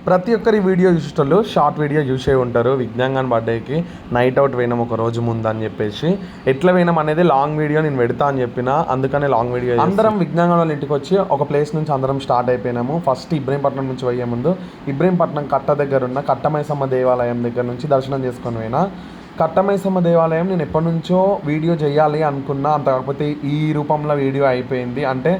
ప్రతి ఒక్కరి video చూసేటోళ్ళు short video చూసే ఉంటారు. విజ్ఞాన్ బర్త్డేకి నైట్ అవుట్ పోయినాం ఒక రోజు ముందు అని చెప్పేసి. ఎట్లా పోయినాం అనేది లాంగ్ వీడియో నేను పెడతా అని చెప్పిన, అందుకనే లాంగ్ వీడియో. అందరం విజ్ఞాన్ వాళ్ళ ఇంటికి వచ్చి ఒక ప్లేస్ నుంచి అందరం స్టార్ట్ అయిపోయినాము. ఫస్ట్ ఇబ్రహీంపట్నం నుంచి పోయే ముందు ఇబ్రహీంపట్నం కట్ట దగ్గర ఉన్న కట్టమైసమ్మ దేవాలయం దగ్గర నుంచి దర్శనం చేసుకొని పోయినా. కట్టమైసమ్మ దేవాలయం నేను ఎప్పటి నుంచో వీడియో చేయాలి అనుకున్నా, అంత కాకపోతే ఈ రూపంలో వీడియో అయిపోయింది. అంటే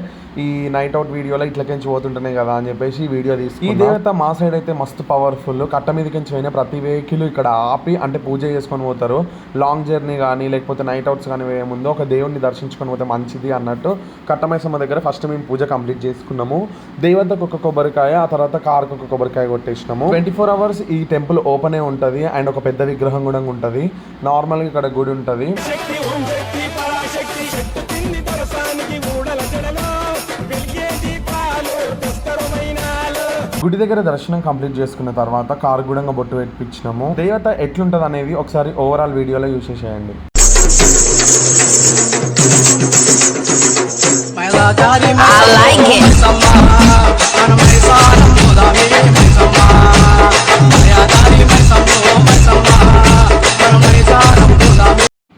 ఈ నైట్ అవుట్ వీడియోలో ఇట్లకించి పోతుంటున్నాయి కదా అని చెప్పేసి వీడియో తీసుకున్నా. ఈ దేవత మా సైడ్ అయితే మస్తు పవర్ఫుల్. కట్ట మీదకించి పోయిన ప్రతి వెహికల్ ఇక్కడ ఆపి అంటే పూజ చేసుకొని పోతారు. లాంగ్ జర్నీ కానీ లేకపోతే నైట్ అవుట్స్ కానీ పోయే ముందు ఒక దేవుడిని దర్శించుకొని పోతే మంచిది అన్నట్టు కట్టమైసమ్మ దగ్గర ఫస్ట్ మేము పూజ కంప్లీట్ చేసుకున్నాము. దేవతకు ఒక కొబ్బరికాయ, ఆ తర్వాత కారుకు ఒక కొబ్బరికాయ కొట్టేసినాము. 24 hours ఈ టెంపుల్ ఓపెనే ఉంటుంది అండ్ ఒక పెద్ద విగ్రహం కూడా ఉంటుంది. నార్మల్గా ఇక్కడ గుడి ఉంటుంది. గుడి దగ్గర దర్శనం కంప్లీట్ చేసుకున్న తర్వాత కారు గుడంగా బొట్టు పెట్టించినాము. దేవత ఎట్లుంటది అనేది ఒకసారి ఓవరాల్ వీడియోలో యూస్ చేసేయండి.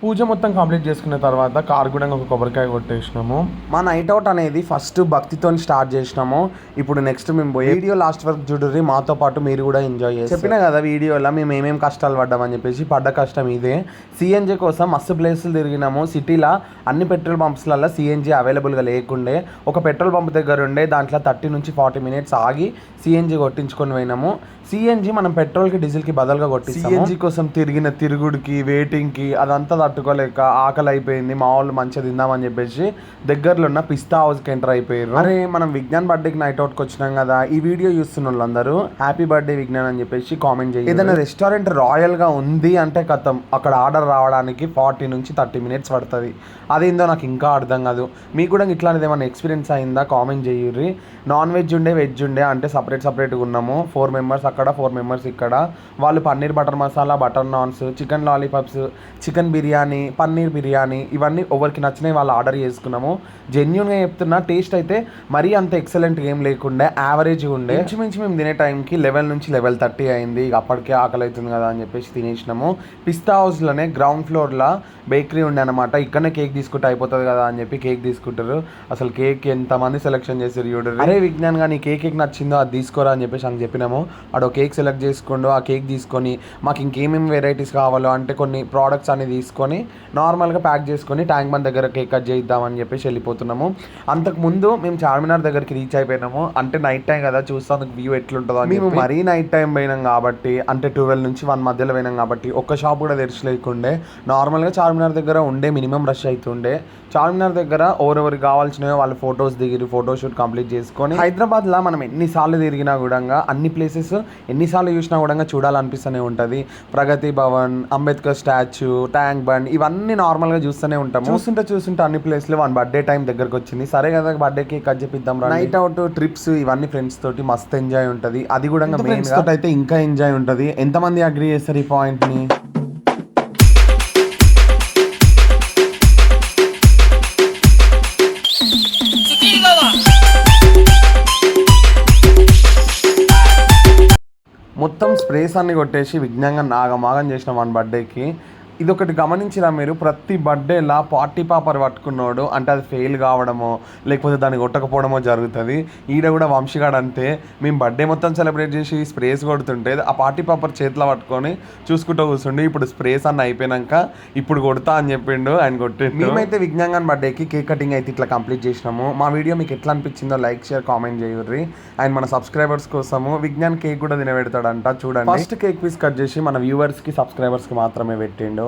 పూజ మొత్తం కంప్లీట్ చేసుకున్న తర్వాత కారు కూడా ఒక కొబ్బరికాయ కొట్టేసినాము. మా నైట్ అవుట్ అనేది ఫస్ట్ భక్తితో స్టార్ట్ చేసినాము. ఇప్పుడు నెక్స్ట్ మేము పోయి వీడియో లాస్ట్ వరకు చూడరి, మాతో పాటు మీరు కూడా ఎంజాయ్ చేసి. చెప్పినా కదా వీడియోలో మేము ఏమేమి కష్టాలు పడ్డామని చెప్పేసి. పడ్డ కష్టం ఇదే. సిఎన్జి కోసం మస్తు ప్లేసులు తిరిగినాము. సిటీలో అన్ని పెట్రోల్ పంప్స్లలో సిఎన్జి అవైలబుల్గా లేకుండే. ఒక పెట్రోల్ పంప్ దగ్గర ఉండే, దాంట్లో 30 నుంచి 40 minutes ఆగి సిఎన్జి కొట్టించుకొని పోయినాము. సిఎన్జి మనం పెట్రోల్కి డీజిల్కి బదులుగా కొట్టి సిఎన్జి కోసం తిరిగిన తిరుగుడికి వెయిటింగ్కి అదంతా తట్టుకోలేక ఆకలి అయిపోయింది. మా వాళ్ళు మంచిగా తిందామని చెప్పేసి దగ్గరలో ఉన్న పిస్తా హౌస్కి ఎంటర్ అయిపోయారు. అరే మనం విజ్ఞాన్ బర్త్డేకి నైట్ అవుట్కి వచ్చినాం కదా, ఈ వీడియో చూస్తున్న వాళ్ళందరూ హ్యాపీ బర్త్డే విజ్ఞాన్ అని చెప్పేసి కామెంట్ చేయండి. ఏదైనా రెస్టారెంట్ రాయల్గా ఉంది అంటే కథం అక్కడ ఆర్డర్ రావడానికి 40 నుంచి 30 minutes పడుతుంది. అదేందో నాకు ఇంకా అర్థం కాదు. మీకు కూడా ఇట్లాంటిది ఏమైనా ఎక్స్పీరియన్స్ అయిందా కామెంట్ చేయుర్రి. నాన్ వెజ్ ఉండే వెజ్ ఉండే అంటే సపరేట్గా ఉన్నాము. 4 members అక్కడ 4 members ఇక్కడ. వాళ్ళు paneer butter masala, butter naans, chicken lollipops, chicken biryani, paneer biryani ఇవన్నీ ఎవరికి నచ్చినాయి వాళ్ళు ఆర్డర్ చేసుకున్నాము. జెన్యున్గా చెప్తున్నా, టేస్ట్ అయితే మరీ అంత ఎక్సలెంట్గా ఏం లేకుండే, యావరేజ్గా ఉండే. ఇంచుమించు మేము తినే టైంకి 11 నుంచి 11:30 అయింది. ఇక అప్పటికే ఆకలి అవుతుంది కదా అని చెప్పేసి తినేసినాము. పిస్తా హౌస్లోనే గ్రౌండ్ ఫ్లోర్లో బేకరీ ఉండే అనమాట. ఇక్కడనే కేక్ తీసుకుంటే అయిపోతుంది కదా అని చెప్పి కేక్ తీసుకుంటారు. అసలు కేక్ ఎంతమంది సెలెక్షన్ చేసారు చూడరు. అరే విజ్ఞాన్ కానీ కేక్ నచ్చిందో అది తీసుకోరా అని చెప్పేసి అని చెప్పినాము. ఆడో కేక్ సెలెక్ట్ చేసుకోండు. ఆ కేక్ తీసుకొని మాకు ఇంకేమేమి వెరైటీస్ కావాలో అంటే కొన్ని ప్రోడక్ట్స్ అన్ని తీసుకొని నార్మల్గా ప్యాక్ చేసుకొని ట్యాంక్ బండ్ దగ్గర కేక్ కట్ చేద్దామని చెప్పేసి వెళ్ళిపోతున్నాము. అంతకుముందు మేము చార్మినార్ దగ్గరికి రీచ్ అయిపోయినాము. అంటే నైట్ టైం కదా, చూస్తానికి వ్యూ ఎట్లుంటుందో అని. మేము మరీ నైట్ టైం పోయినాం కాబట్టి, అంటే 12 నుంచి 1 మధ్యలో పోయినాం కాబట్టి ఒక్క షాప్ కూడా తెరిచలేకుండే. నార్మల్గా చార్మినార్ దగ్గర ఉండే మినిమం రష్ అవుతుండే. చార్మినార్ దగ్గర ఎవరెవరికి కావాల్సినవో వాళ్ళు ఫొటోస్ దిగిరి, ఫోటోషూట్ కంప్లీట్ చేసుకొని హైదరాబాద్లో మనం ఎన్నిసార్లు తిరిగినా కూడా అన్ని ప్లేసెస్ ఎన్నిసార్లు చూసినా కూడా చూడాలనిపిస్తూనే ఉంటుంది. ప్రగతి భవన్, అంబేద్కర్ స్టాచ్యూ, ట్యాంక్ బండ్ ఇవన్నీ నార్మల్గా చూస్తూనే ఉంటాము. చూస్తుంటే అన్ని ప్లేస్లు వన్ బర్త్డే టైం దగ్గరకు వచ్చింది. సరే కదా బర్త్డేకి కట్ చేపిద్దాం. నైట్ అవుట్ ట్రిప్స్ ఇవన్నీ ఫ్రెండ్స్ తోటి మస్తు ఎంజాయ్ ఉంటుంది. అది కూడా ఫ్రెండ్స్ తోటి అయితే ఇంకా ఎంజాయ్ ఉంటుంది. ఎంతమంది అగ్రీ చేస్తారు ఈ పాయింట్ని? మొత్తం స్ప్రేస్ అన్ని కొట్టేసి విజ్ఞానంగా నాగమాగం చేసిన 1 బర్త్డేకి. ఇదొకటి గమనించినా మీరు, ప్రతి బర్త్డేలా పార్టీ పాపర్ పట్టుకున్నాడు అంటే అది ఫెయిల్ కావడమో లేకపోతే దాన్ని కొట్టకపోవడమో జరుగుతుంది. ఈడ కూడా వంశీగాడు అంతే. మేము బర్త్డే మొత్తం సెలబ్రేట్ చేసి స్ప్రేస్ కొడుతుంటే ఆ పార్టీ పాపర్ చేతిలో పట్టుకొని చూసుకుంటూ కూర్చుండి. ఇప్పుడు స్ప్రేస్ అన్న అయిపోయినాక ఇప్పుడు కొడతా అని చెప్పిండు, ఆయన కొట్టిండు. మేమైతే విజ్ఞాన్ బర్త్డేకి కేక్ కటింగ్ అయితే ఇట్లా కంప్లీట్ చేసినాము. మా వీడియో మీకు ఎట్లా అనిపించిందో లైక్, షేర్, కామెంట్ చేయుర్రి. అండ్ మన సబ్స్క్రైబర్స్ కోసము విజ్ఞాన్ కేక్ కూడా తినబెడతాడంట. చూడండి, ఫస్ట్ కేక్ పీస్ కట్ చేసి మన వ్యూవర్స్కి సబ్స్క్రైబర్స్కి మాత్రమే పెట్టిండు.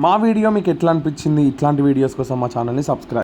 మా వీడియో మీకు ఎట్లా అనిపించింది? ఇట్లాంటి వీడియోస్ కోసం మా ఛానల్ని సబ్స్క్రైబ్